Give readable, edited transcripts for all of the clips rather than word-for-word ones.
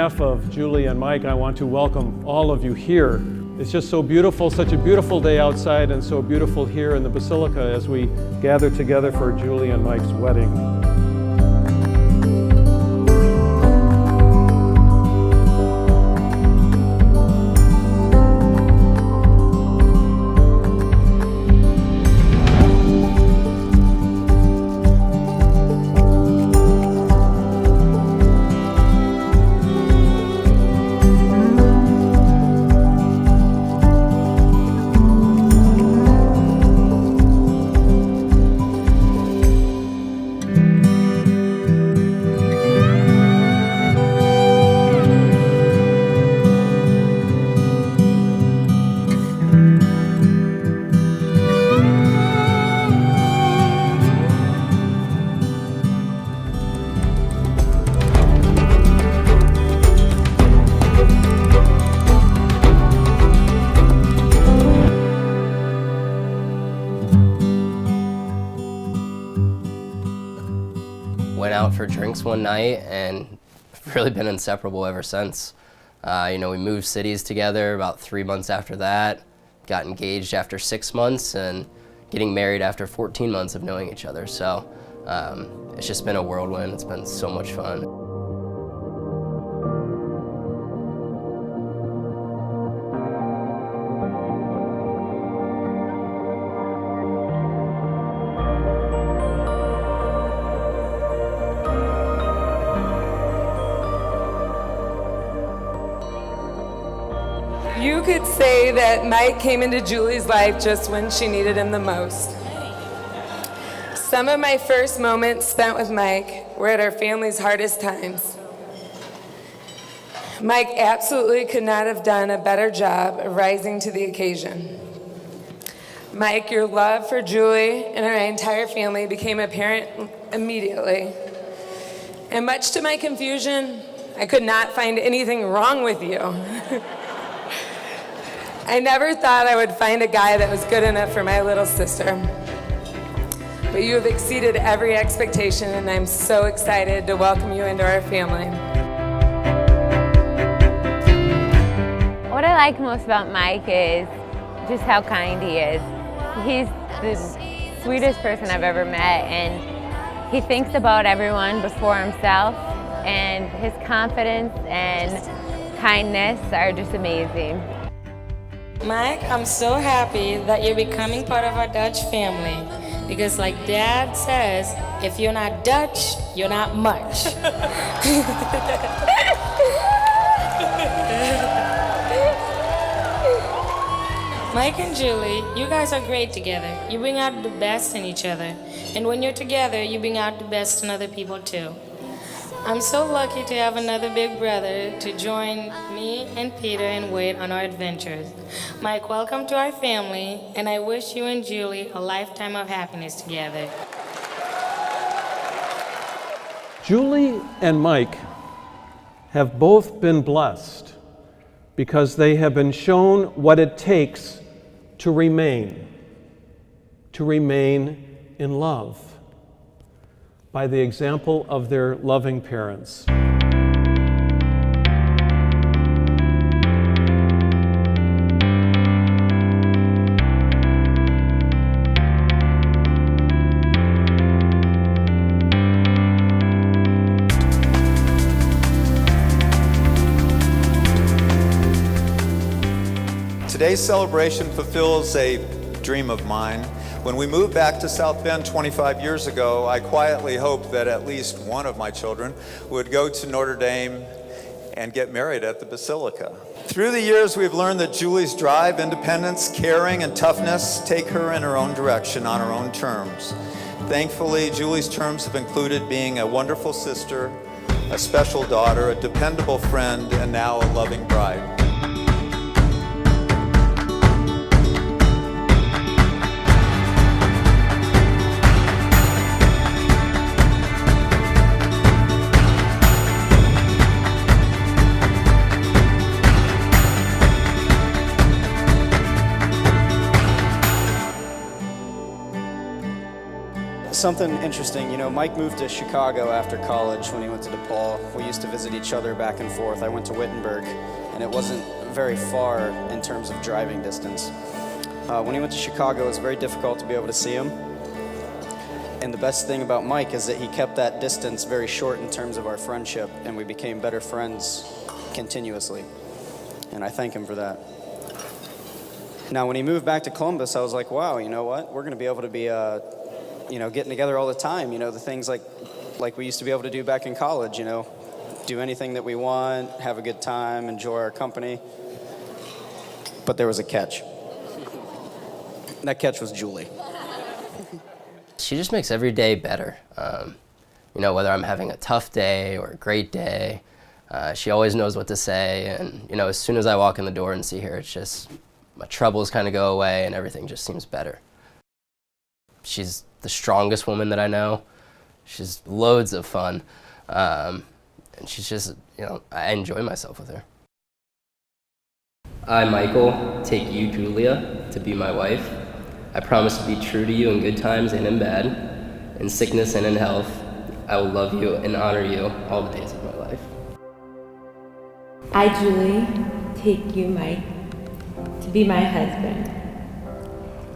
behalf of Julie and Mike, I want to welcome all of you here. It's just so beautiful, such a beautiful day outside and so beautiful here in the Basilica as we gather together for Julie and Mike's wedding. Went out for drinks one night and really been inseparable ever since. We moved cities together about 3 months after that, got engaged after 6 months, and getting married after 14 months of knowing each other. So it's just been a whirlwind. It's been so much fun. You could say that Mike came into Julie's life just when she needed him the most. Some of my first moments spent with Mike were at our family's hardest times. Mike absolutely could not have done a better job of rising to the occasion. Mike, your love for Julie and our entire family became apparent immediately. And much to my confusion, I could not find anything wrong with you. I never thought I would find a guy that was good enough for my little sister. But you have exceeded every expectation, and I'm so excited to welcome you into our family. What I like most about Mike is just how kind he is. He's the sweetest person I've ever met, and he thinks about everyone before himself, and his confidence and kindness are just amazing. Mike, I'm so happy that you're becoming part of our Dutch family, because like Dad says, if you're not Dutch, you're not much. Mike and Julie, you guys are great together. You bring out the best in each other, and when you're together, you bring out the best in other people too. I'm so lucky to have another big brother to join me and Peter and Wade on our adventures. Mike, welcome to our family, and I wish you and Julie a lifetime of happiness together. Julie and Mike have both been blessed because they have been shown what it takes to remain in love, by the example of their loving parents. Today's celebration fulfills a dream of mine. When we moved back to South Bend 25 years ago, I quietly hoped that at least one of my children would go to Notre Dame and get married at the Basilica. Through the years, we've learned that Julie's drive, independence, caring, and toughness take her in her own direction on her own terms. Thankfully, Julie's terms have included being a wonderful sister, a special daughter, a dependable friend, and now a loving bride. Something interesting, you know, Mike moved to Chicago after college when he went to DePaul. We used to visit each other back and forth. I went to Wittenberg, and it wasn't very far in terms of driving distance. When he went to Chicago, it was very difficult to be able to see him. And the best thing about Mike is that he kept that distance very short in terms of our friendship, and we became better friends continuously. And I thank him for that. Now, when he moved back to Columbus, I was like, wow, you know what? We're going to be able to be, you know, getting together all the time. You know, the things like we used to be able to do back in college, you know, do anything that we want, have a good time, enjoy our company. But there was a catch. That catch was Julie. She just makes every day better. You know, whether I'm having a tough day or a great day, she always knows what to say. And, you know, as soon as I walk in the door and see her, it's just, my troubles kind of go away and everything just seems better. She's the strongest woman that I know. She's loads of fun. And she's just, you know, I enjoy myself with her. I, Michael, take you, Julia, to be my wife. I promise to be true to you in good times and in bad, in sickness and in health. I will love you and honor you all the days of my life. I, Julie, take you, Mike, to be my husband.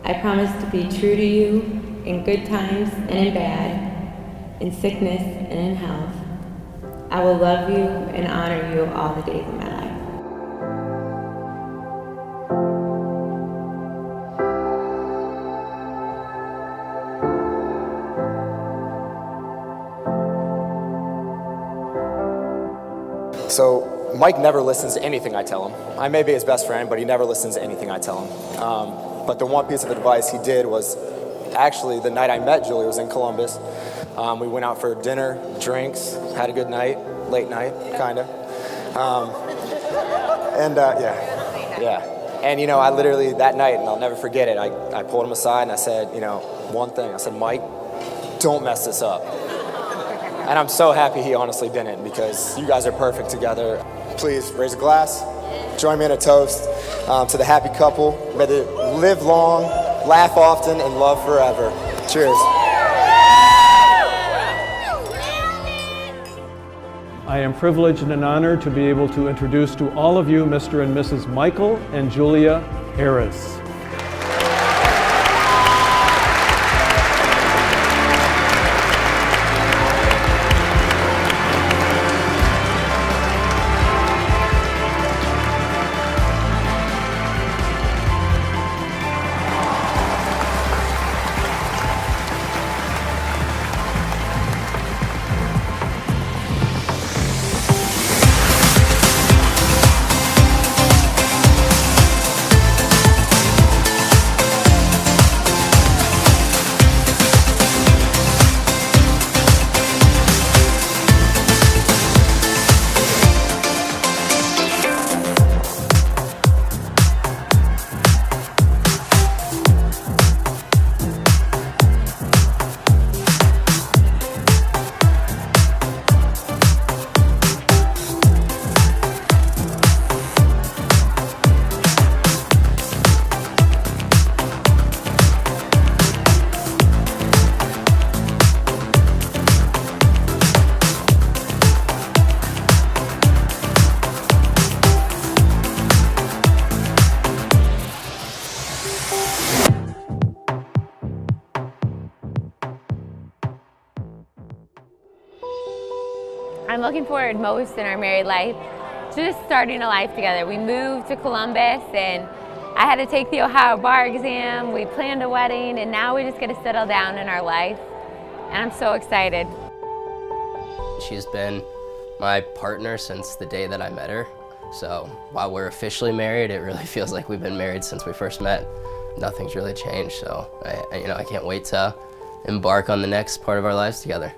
I promise to be true to you in good times and in bad, in sickness and in health. I will love you and honor you all the days of my life. So Mike never listens to anything I tell him. I may be his best friend, but he never listens to anything I tell him. But the one piece of advice he did was, actually the night I met Julie was in Columbus. We went out for dinner, drinks, had a good night, late night, kind of. Yeah. And, you know, I literally, that night, and I'll never forget it, I pulled him aside and I said, you know, one thing. I said, Mike, don't mess this up. And I'm so happy he honestly didn't, because you guys are perfect together. Please raise a glass. Join me in a toast to the happy couple. May they live long, laugh often, and love forever. Cheers. I am privileged and honored to be able to introduce to all of you Mr. and Mrs. Michael and Julia Harris. I'm looking forward most in our married life to just starting a life together. We moved to Columbus and I had to take the Ohio bar exam. We planned a wedding and now we just get to settle down in our life. And I'm so excited. She's been my partner since the day that I met her. So while we're officially married, it really feels like we've been married since we first met. Nothing's really changed, so I can't wait to embark on the next part of our lives together.